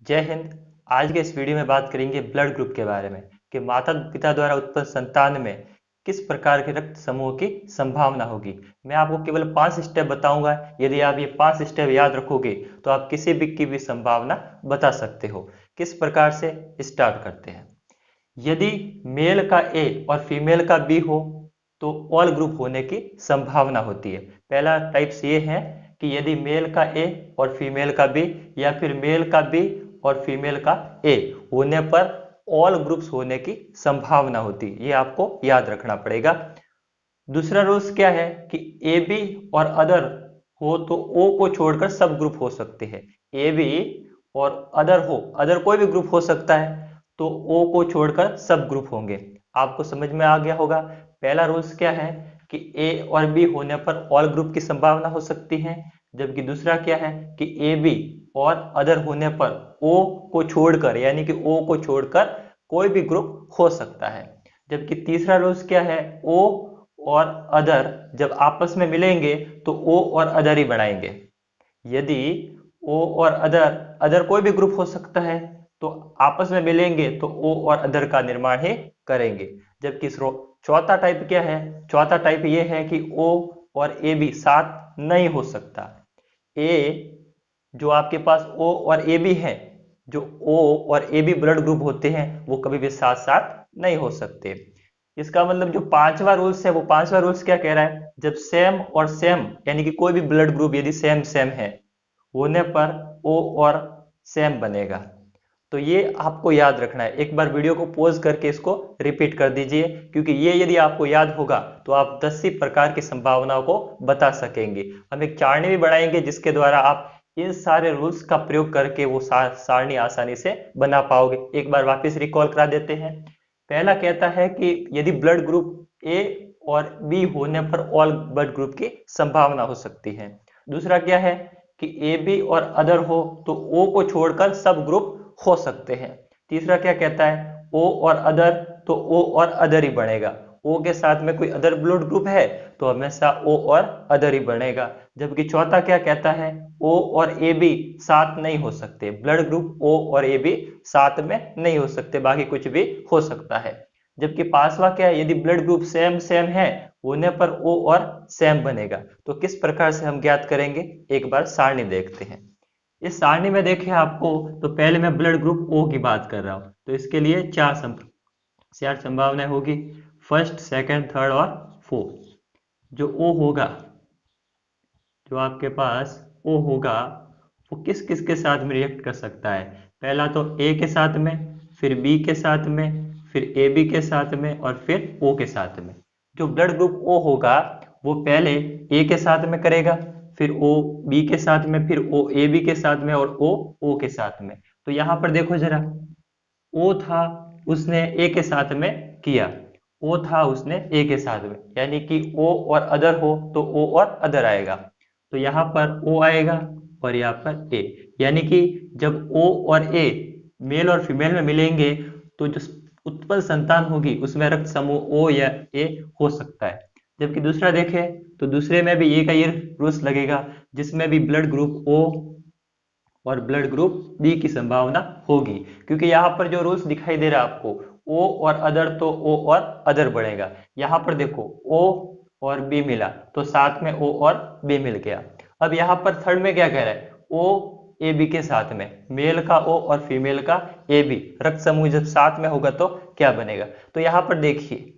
जय हिंद। आज के इस वीडियो में बात करेंगे ब्लड ग्रुप के बारे में कि माता पिता द्वारा उत्पन्न संतान में किस प्रकार के रक्त समूह की संभावना होगी। मैं आपको केवल 5 स्टेप बताऊंगा। यदि आप ये 5 स्टेप याद रखोगे तो आप किसी भी की भी संभावना बता सकते हो। किस प्रकार से स्टार्ट करते हैं। यदि मेल का ए और फीमेल का बी हो तो ऑल ग्रुप होने की संभावना होती है। पहला टाइप्स ये है कि यदि मेल का ए और फीमेल का बी या फिर मेल का बी और फीमेल का ए होने पर ऑल ग्रुप्स होने की संभावना होती है। ये आपको याद रखना पड़ेगा। दूसरा रूल्स क्या है कि ए बी और अदर हो तो ओ को छोड़कर सब ग्रुप हो सकते हैं। ए बी और अदर हो, अदर कोई भी ग्रुप हो सकता है, तो ओ को छोड़कर सब ग्रुप होंगे। आपको समझ में आ गया होगा। पहला रूल्स क्या है कि ए और बी होने पर ऑल ग्रुप की संभावना हो सकती है, जबकि दूसरा क्या है कि ए बी और अदर होने पर ओ को छोड़कर, यानी कि ओ को छोड़कर कोई भी ग्रुप हो सकता है। जबकि तीसरा रूल्स क्या है, ओ और अदर जब आपस में मिलेंगे तो ओ और अदर ही बनाएंगे। यदि ओ और अदर, अदर कोई भी ग्रुप हो सकता है, तो आपस में मिलेंगे तो ओ और अदर का निर्माण ही करेंगे। जबकि चौथा टाइप क्या है, चौथा टाइप ये है कि ओ और ए भी साथ नहीं हो सकता। ए जो आपके पास ओ और ए बी है, जो ओ और ए बी ब्लड ग्रुप होते हैं, वो कभी भी साथ साथ नहीं हो सकते। इसका मतलब जो पांचवा रूल्स है, वो पांचवा रूल्स क्या कह रहा है, जब सेम और सेम यानी कि कोई भी ब्लड ग्रुप यदि सेम सेम है होने पर ओ और सेम बनेगा। तो ये आपको याद रखना है। एक बार वीडियो को पॉज करके इसको रिपीट कर दीजिए, क्योंकि ये यदि आपको याद होगा तो आप 10 सी प्रकार की संभावनाओं को बता सकेंगे। हम एक सारणी भी बनाएंगे जिसके द्वारा आप इन सारे रूल्स का प्रयोग करके वो सारणी आसानी से बना पाओगे। एक बार वापस रिकॉल करा देते हैं। पहला कहता है कि यदि ब्लड ग्रुप ए और बी होने पर ऑल ब्लड ग्रुप की संभावना हो सकती है। दूसरा क्या है कि ए बी और अदर हो तो ओ को छोड़कर सब ग्रुप हो सकते हैं। तीसरा क्या कहता है, ओ और अदर तो ओ और अदर ही बनेगा। ओ के साथ में कोई अदर ब्लड ग्रुप है तो हमेशा ओ और अदर ही बनेगा। जबकि चौथा क्या कहता है, ओ और ए बी साथ नहीं हो सकते। ब्लड ग्रुप ओ और ए बी साथ में नहीं हो सकते, बाकी कुछ भी हो सकता है। जबकि पांचवा क्या है, यदि ब्लड ग्रुप सेम सेम है होने पर ओ और सेम बनेगा। तो किस प्रकार से हम ज्ञात करेंगे, एक बार सारणी देखते हैं। इस सारणी में देखें आपको, तो पहले मैं ब्लड ग्रुप ओ की बात कर रहा हूं, तो इसके लिए चार संभावनाएं होगी, फर्स्ट सेकंड थर्ड और फोर्थ। जो ओ होगा, जो आपके पास ओ होगा, वो किस किस के साथ में रिएक्ट कर सकता है। पहला तो ए के साथ में, फिर बी के साथ में, फिर ए बी के साथ में और फिर ओ के साथ में। जो ब्लड ग्रुप ओ होगा वो पहले ए के साथ में करेगा, फिर ओ बी के साथ में, फिर ओ ए बी के साथ में और ओ के साथ में। तो यहां पर देखो जरा, ओ था उसने ए के साथ में किया, ओ था उसने ए के साथ में, यानी कि ओ और अदर हो तो ओ और अदर आएगा। तो यहाँ पर ओ आएगा और यहाँ पर ए, यानी कि जब ओ और ए मेल और फीमेल में मिलेंगे तो जो उत्पन्न संतान होगी उसमें रक्त समूह ओ या ए हो सकता है। जबकि दूसरा देखें तो दूसरे में भी ये का ये रूल्स लगेगा, जिसमें भी ब्लड ग्रुप ओ और ब्लड ग्रुप बी की संभावना होगी। क्योंकि यहाँ पर जो रूल्स दिखाई दे रहा है आपको, ओ और अदर तो ओ और अदर बढ़ेगा। यहाँ पर देखो ओ और बी मिला तो साथ में ओ और बी मिल गया। अब यहाँ पर थर्ड में क्या कह रहा है, ओ ए बी के साथ में, मेल का ओ और फीमेल का ए बी रक्त समूह जब साथ में होगा तो क्या बनेगा। तो यहाँ पर देखिए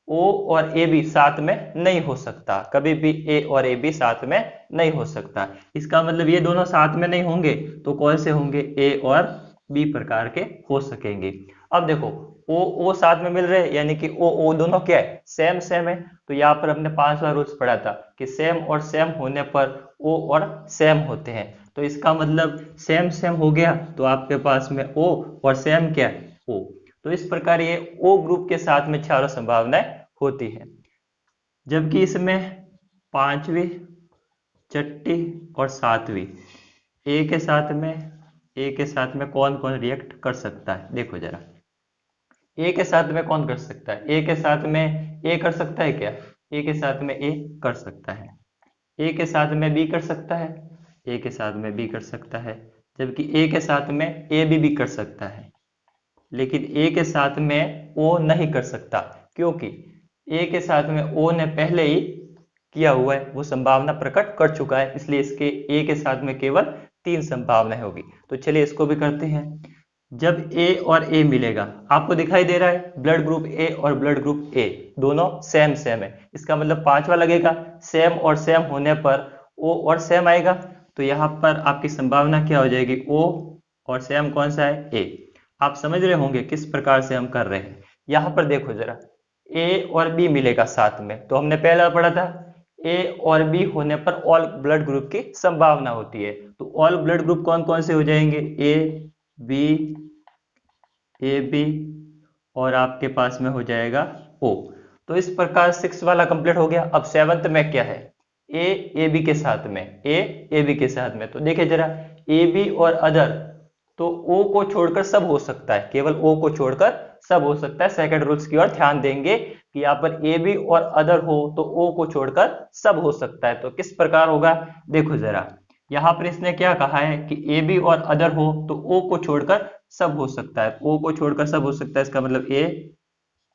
ओ और ए बी साथ में नहीं हो सकता, कभी भी ए और ए बी साथ में नहीं हो सकता। इसका मतलब ये दोनों साथ में नहीं होंगे तो कौन से होंगे, ए और बी प्रकार के हो सकेंगे। अब देखो ओ साथ में मिल रहे हैं, यानी कि ओ दोनों क्या है, सेम सेम है। तो यहाँ पर हमने 5वां रूल्स पढ़ा था कि सेम और सेम होने पर ओ और सेम होते हैं। तो इसका मतलब सेम सेम हो गया तो आपके पास में ओ और सेम क्या है, ओ। तो इस प्रकार ये ओ ग्रुप के साथ में चारों संभावनाएं होती है। जबकि इसमें पांचवी, छठी और सातवीं ए के साथ में, ए के साथ में कौन कौन रिएक्ट कर सकता है, देखो जरा। ए के साथ में कौन कर सकता है, ए के साथ में ए कर सकता है क्या, ए के साथ में ए कर सकता है। ए के साथ में बी कर सकता है, ए के साथ में बी कर सकता है। जबकि ए के साथ में ए भी कर सकता है, लेकिन ए के साथ में ओ नहीं कर सकता, क्योंकि ए के साथ में ओ ने पहले ही किया हुआ है, वो संभावना प्रकट कर चुका है, इसलिए इसके ए के साथ में केवल 3 संभावनाएं होगी। तो चलिए इसको भी करते हैं। जब ए और ए मिलेगा, आपको दिखाई दे रहा है ब्लड ग्रुप ए और ब्लड ग्रुप ए दोनों सेम सेम है, इसका मतलब पांचवा लगेगा। सेम और सेम होने पर ओ और सेम आएगा, तो यहाँ पर आपकी संभावना क्या हो जाएगी, ओ और सेम कौन सा है, ए। आप समझ रहे होंगे किस प्रकार से हम कर रहे हैं। यहाँ पर देखो जरा, ए और बी मिलेगा साथ में, तो हमने पहला पढ़ा था ए और बी होने पर ऑल ब्लड ग्रुप की संभावना होती है। तो ऑल ब्लड ग्रुप कौन कौन से हो जाएंगे, ए बी और आपके पास में हो जाएगा ओ। तो इस प्रकार 6 वाला कंप्लीट हो गया। अब 7th में क्या है, ए बी के साथ में, ए बी के साथ में। तो देखिए जरा, ए बी और अदर, तो ओ को छोड़कर सब हो सकता है, केवल ओ को छोड़कर सब हो सकता है। सेकंड रूल्स की ओर ध्यान देंगे कि यहाँ पर ए बी और अदर हो तो ओ को छोड़कर सब हो सकता है। तो किस प्रकार होगा, देखो जरा, यहाँ पर इसने क्या कहा है कि ए बी और अदर हो तो ओ को छोड़कर सब हो सकता है, ओ को छोड़कर सब हो सकता है, इसका मतलब ए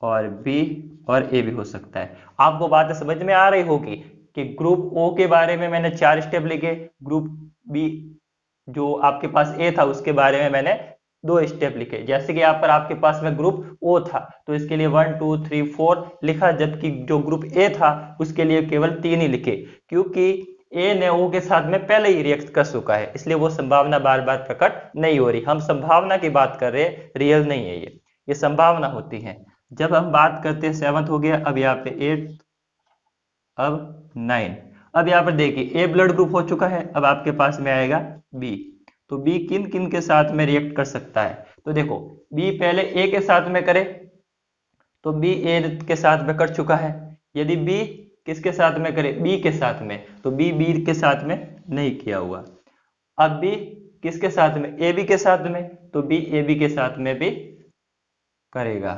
और बी और ए भी हो सकता है। आपको बात समझ में आ रही होगी कि ग्रुप ओ के बारे में मैंने 4 स्टेप लिखे, ग्रुप बी जो आपके पास ए था उसके बारे में मैंने 2 स्टेप लिखे। जैसे कि यहाँ पर आपके पास में ग्रुप ओ था तो इसके लिए 1 2 3 4 लिखा, जबकि जो ग्रुप ए था उसके लिए केवल 3 ही लिखे, क्योंकि ए ने ओ के साथ में पहले ही रिएक्ट कर चुका है, इसलिए वो संभावना बार बार प्रकट नहीं हो रही। हम संभावना की बात कर रहे हैं, रियल नहीं है ये संभावना होती है। जब हम बात करते हैं 7th हो गया, अब यहाँ पे 8, अब 9। अब यहाँ पर देखिए ए ब्लड ग्रुप हो चुका है, अब आपके पास में आएगा बी। तो बी किन किन के साथ में रिएक्ट कर सकता है, तो देखो बी पहले ए के साथ में करे तो बी ए के साथ में कर चुका है। यदि बी किसके साथ में करे, बी के साथ में, तो बी बी के साथ में नहीं किया हुआ। अब बी किसके साथ में, ए बी के साथ में, तो बी ए बी के साथ में भी करेगा।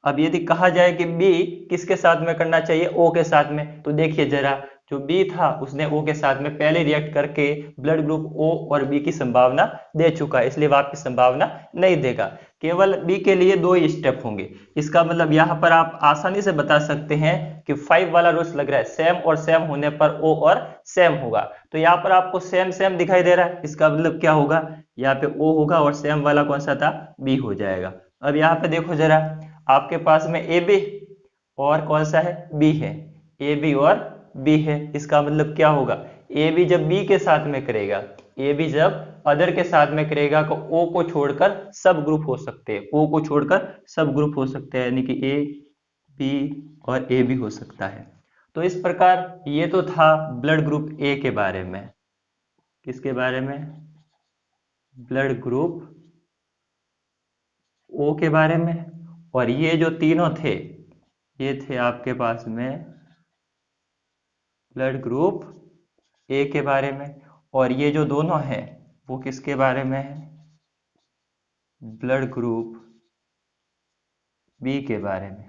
अब यदि कहा जाए कि बी किसके साथ में करना चाहिए, ओ के साथ में, तो देखिए जरा, जो बी था उसने ओ के साथ में पहले रिएक्ट करके ब्लड ग्रुप ओ और बी की संभावना दे चुका है, इसलिए वापस संभावना नहीं देगा। केवल बी के लिए 2 ही स्टेप होंगे। इसका मतलब यहाँ पर आप आसानी से बता सकते हैं कि 5 वाला रूल्स लग रहा है, सेम और सेम होने पर ओ और सेम होगा। तो यहाँ पर आपको सेम सेम दिखाई दे रहा है, इसका मतलब क्या होगा, यहाँ पे ओ होगा और सेम वाला कौन सा था, बी हो जाएगा। अब यहाँ पे देखो जरा, आपके पास में ए बी और कौन सा है, बी है, ए बी और बी है। इसका मतलब क्या होगा, ए बी जब बी के साथ में करेगा, ए बी जब अदर के साथ में करेगा तो ओ को छोड़कर सब ग्रुप हो सकते हैं, ओ को छोड़कर सब ग्रुप हो सकते हैं, यानी कि ए बी और ए भी हो सकता है। तो इस प्रकार ये तो था ब्लड ग्रुप ए के बारे में। किसके बारे में, ब्लड ग्रुप ओ के बारे में। और ये जो तीनों थे, ये थे आपके पास में ब्लड ग्रुप ए के बारे में, और ये जो दोनों हैं वो किसके बारे में है, ब्लड ग्रुप बी के बारे में।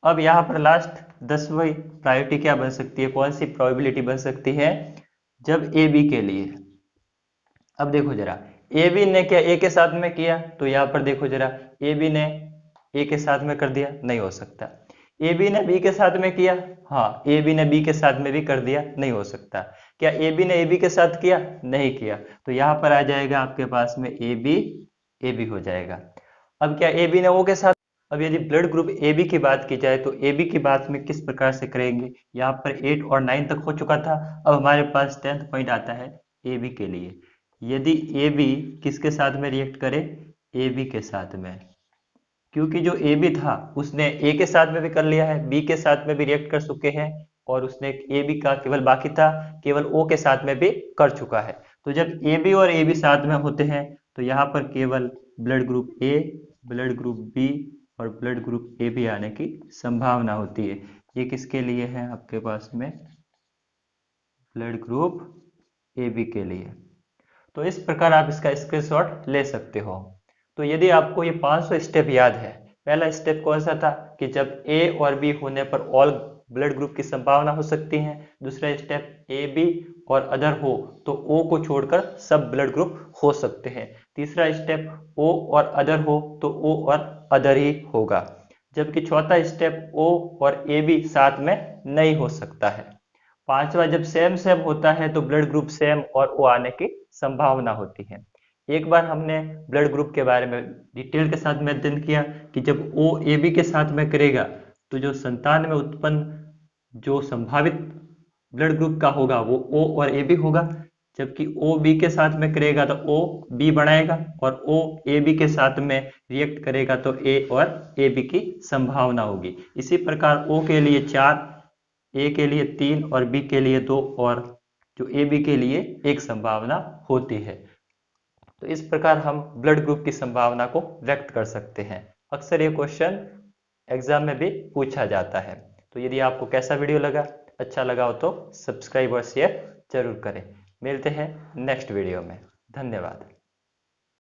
अब यहाँ पर लास्ट 10वीं प्रायोरिटी क्या बन सकती है, कौन सी प्रोबेबिलिटी बन सकती है, जब ए बी के लिए। अब देखो जरा, ए बी ने क्या ए के साथ में किया, तो यहाँ पर देखो जरा, ए बी ने ए के साथ में कर दिया, नहीं हो सकता। ए बी ने बी के साथ में किया, हाँ, ए बी ने बी के साथ में भी कर दिया, नहीं हो सकता। क्या ए बी ने ए बी के साथ किया, नहीं किया, तो यहाँ पर आ जाएगा आपके पास में ए बी हो जाएगा। अब क्या ए बी ने ओ के साथ, अब यदि ब्लड ग्रुप ए बी की बात की जाए तो ए बी की बात में किस प्रकार से करेंगे, यहाँ पर 8 और 9 तक हो चुका था। अब हमारे पास 10th पॉइंट आता है ए बी के लिए। यदि ए बी किसके साथ में रिएक्ट करे, ए बी के साथ में, क्योंकि जो ए बी था उसने ए के साथ में भी कर लिया है, बी के साथ में भी रिएक्ट कर चुके हैं, और उसने ए बी का केवल बाकी था, केवल ओ के साथ में भी कर चुका है। तो जब ए बी और ए बी साथ में होते हैं तो यहाँ पर केवल blood group A, blood group B और ब्लड ग्रुप ए बी आने की संभावना होती है। ये किसके लिए है, आपके पास में ब्लड ग्रुप ए बी के लिए। तो इस प्रकार आप इसका स्क्रीनशॉट ले सकते हो। तो यदि आपको ये 500 स्टेप याद है, पहला स्टेप कौन सा था कि जब ए और बी होने पर ऑल ब्लड ग्रुप की संभावना हो सकती है। दूसरा स्टेप ए बी और अदर हो तो ओ को छोड़कर सब ब्लड ग्रुप हो सकते हैं। तीसरा स्टेप ओ और अदर हो तो ओ और अदर ही होगा। जबकि चौथा स्टेप ओ और ए बी साथ में नहीं हो सकता है। पांचवा, जब सेम सेम होता है तो ब्लड ग्रुप सेम और ओ आने की संभावना होती है। एक बार हमने ब्लड ग्रुप के बारे में डिटेल के साथ में अध्ययन किया कि जब ओ ए बी के साथ में करेगा तो जो संतान में उत्पन्न जो संभावित ब्लड ग्रुप का होगा वो ओ और ए बी होगा। जबकि ओ बी के साथ में करेगा तो ओ बी बनाएगा और ओ ए बी के साथ में रिएक्ट करेगा तो ए और ए बी की संभावना होगी। इसी प्रकार ओ के लिए 4, ए के लिए 3 और बी के लिए 2 और जो ए बी के लिए 1 संभावना होती है। तो इस प्रकार हम ब्लड ग्रुप की संभावना को व्यक्त कर सकते हैं। अक्सर ये क्वेश्चन एग्जाम में भी पूछा जाता है। तो यदि आपको कैसा वीडियो लगा, अच्छा लगा हो तो सब्सक्राइब और शेयर जरूर करें। मिलते हैं नेक्स्ट वीडियो में। धन्यवाद।